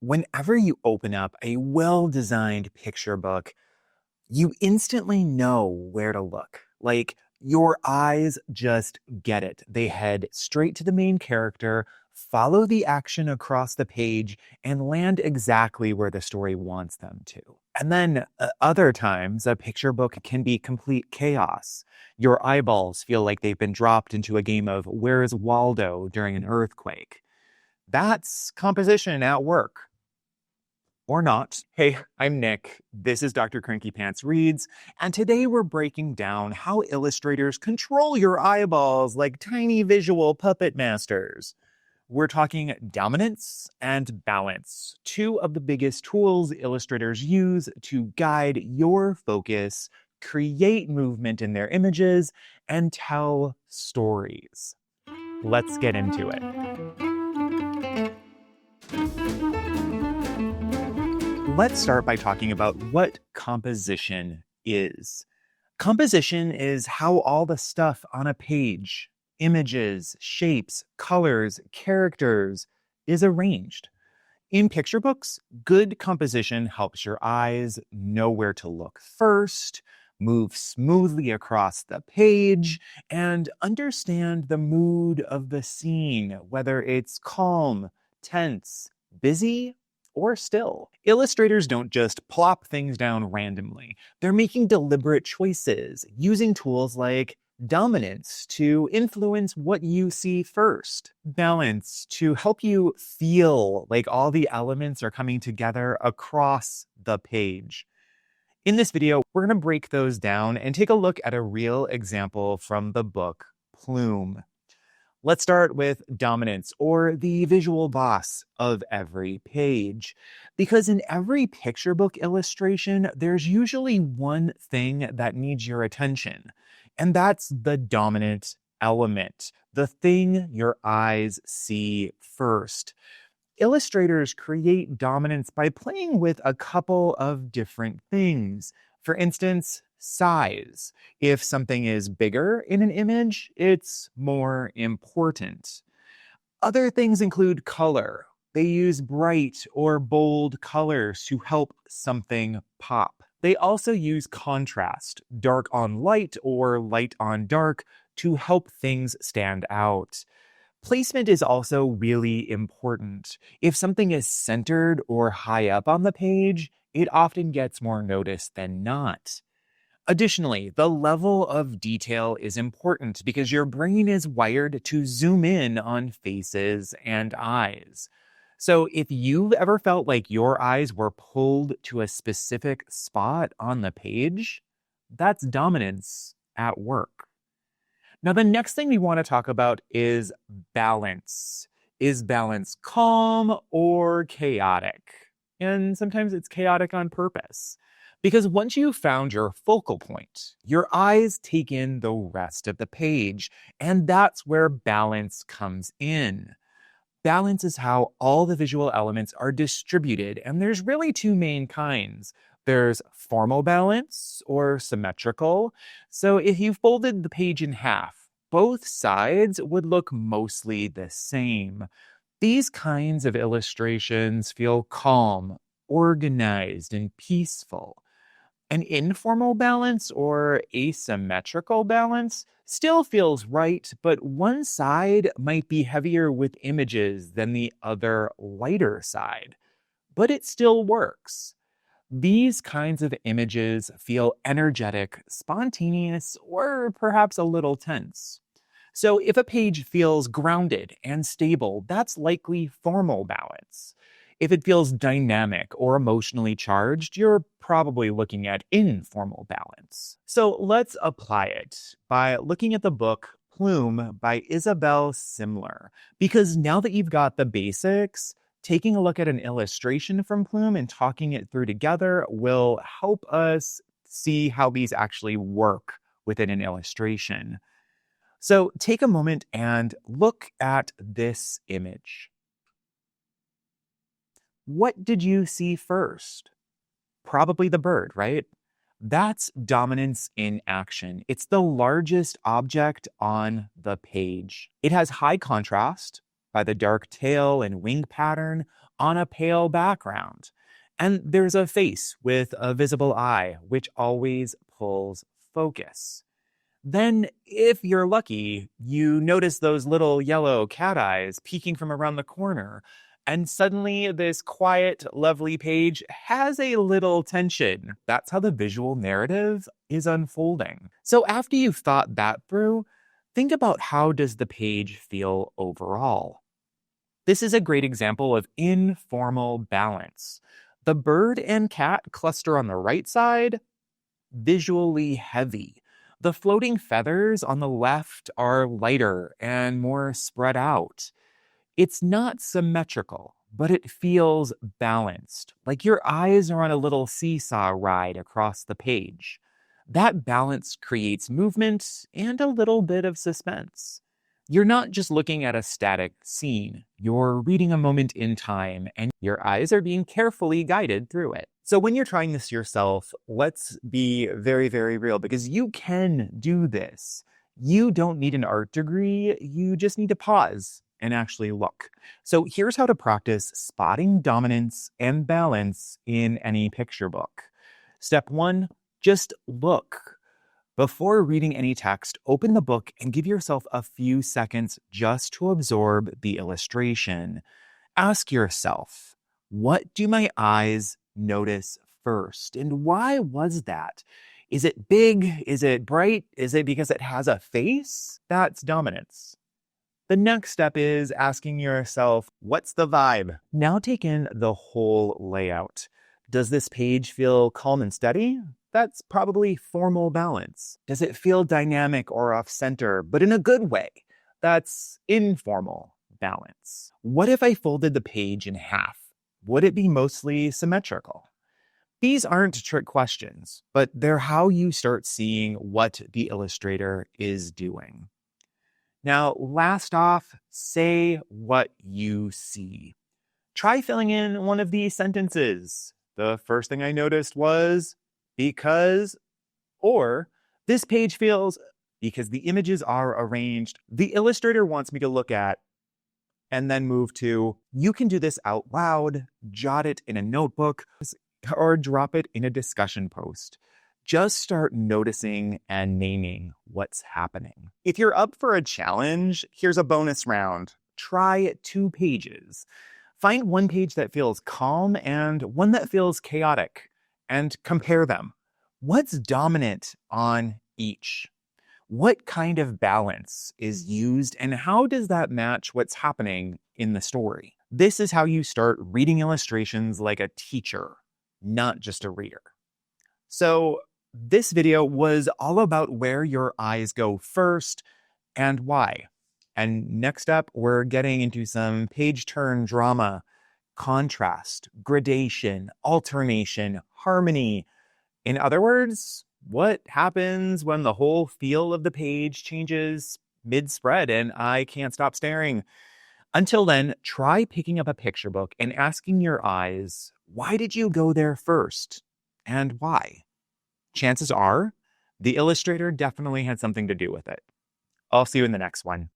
Whenever you open up a well-designed picture book, you instantly know where to look. Like, your eyes just get it. They head straight to the main character, follow the action across the page, and land exactly where the story wants them to. And then other times, a picture book can be complete chaos. Your eyeballs feel like they've been dropped into a game of Where's Waldo during an earthquake. That's composition at work. Or not. Hey, I'm Nick. This is Dr. Cranky Pants Reads, and today we're breaking down how illustrators control your eyeballs like tiny visual puppet masters. We're talking dominance and balance, two of the biggest tools illustrators use to guide your focus, create movement in their images, and tell stories. Let's get into it. Let's start by talking about what composition is. Composition is how all the stuff on a page, images, shapes, colors, characters, is arranged. In picture books, good composition helps your eyes know where to look first, move smoothly across the page, and understand the mood of the scene, whether it's calm, tense, busy, or still. Illustrators don't just plop things down randomly. They're making deliberate choices, using tools like dominance to influence what you see first, balance to help you feel like all the elements are coming together across the page. In this video, we're going to break those down and take a look at a real example from the book Plume. Let's start with dominance, or the visual boss of every page. Because in every picture book illustration, there's usually one thing that needs your attention, and that's the dominant element, the thing your eyes see first. Illustrators create dominance by playing with a couple of different things. For instance, size. If something is bigger in an image, it's more important. Other things include color. They use bright or bold colors to help something pop. They also use contrast, dark on light or light on dark, to help things stand out. Placement is also really important. If something is centered or high up on the page, it often gets more notice than not. Additionally, the level of detail is important because your brain is wired to zoom in on faces and eyes. So if you've ever felt like your eyes were pulled to a specific spot on the page, that's dominance at work. Now, the next thing we want to talk about is balance. Is balance calm or chaotic? And sometimes it's chaotic on purpose. Because once you've found your focal point, your eyes take in the rest of the page, and that's where balance comes in. Balance is how all the visual elements are distributed, and there's really two main kinds. There's formal balance or symmetrical. So if you folded the page in half, both sides would look mostly the same. These kinds of illustrations feel calm, organized, and peaceful. An informal balance or asymmetrical balance still feels right, but one side might be heavier with images than the other lighter side. But it still works. These kinds of images feel energetic, spontaneous, or perhaps a little tense. So if a page feels grounded and stable, that's likely formal balance. If it feels dynamic or emotionally charged, you're probably looking at informal balance. So let's apply it by looking at the book Plume by Isabel Simler. Because now that you've got the basics, taking a look at an illustration from Plume and talking it through together will help us see how these actually work within an illustration. So take a moment and look at this image. What did you see first? Probably the bird, right? That's dominance in action. It's the largest object on the page. It has high contrast by the dark tail and wing pattern, on a pale background. And there's a face with a visible eye, which always pulls focus. Then, if you're lucky, you notice those little yellow cat eyes peeking from around the corner. And suddenly, this quiet, lovely page has a little tension. That's how the visual narrative is unfolding. So after you've thought that through, think about how does the page feel overall. This is a great example of informal balance. The bird and cat cluster on the right side, visually heavy. The floating feathers on the left are lighter and more spread out. It's not symmetrical, but it feels balanced, like your eyes are on a little seesaw ride across the page. That balance creates movement and a little bit of suspense. You're not just looking at a static scene. You're reading a moment in time, and your eyes are being carefully guided through it. So when you're trying this yourself, let's be very, very real, because you can do this. You don't need an art degree. You just need to pause and actually look. So here's how to practice spotting dominance and balance in any picture book. Step 1, just look. Before reading any text, open the book and give yourself a few seconds just to absorb the illustration. Ask yourself, what do my eyes notice first? And why was that? Is it big? Is it bright? Is it because it has a face? That's dominance. The next step is asking yourself, what's the vibe? Now take in the whole layout. Does this page feel calm and steady? That's probably formal balance. Does it feel dynamic or off-center, but in a good way? That's informal balance. What if I folded the page in half? Would it be mostly symmetrical? These aren't trick questions, but they're how you start seeing what the illustrator is doing. Now, last off, say what you see. Try filling in one of these sentences. The first thing I noticed was because, or this page feels, because the images are arranged, the illustrator wants me to look at, and then move to, you can do this out loud, jot it in a notebook, or drop it in a discussion post. Just start noticing and naming what's happening. If you're up for a challenge, here's a bonus round. Try 2 pages. Find one page that feels calm and one that feels chaotic, and compare them. What's dominant on each? What kind of balance is used, and how does that match what's happening in the story? This is how you start reading illustrations like a teacher, not just a reader. So this video was all about where your eyes go first and why. And next up, we're getting into some page turn drama, contrast, gradation, alternation, harmony. In other words, what happens when the whole feel of the page changes mid-spread and I can't stop staring? Until then, try picking up a picture book and asking your eyes, why did you go there first? And why? Chances are, the illustrator definitely had something to do with it. I'll see you in the next one.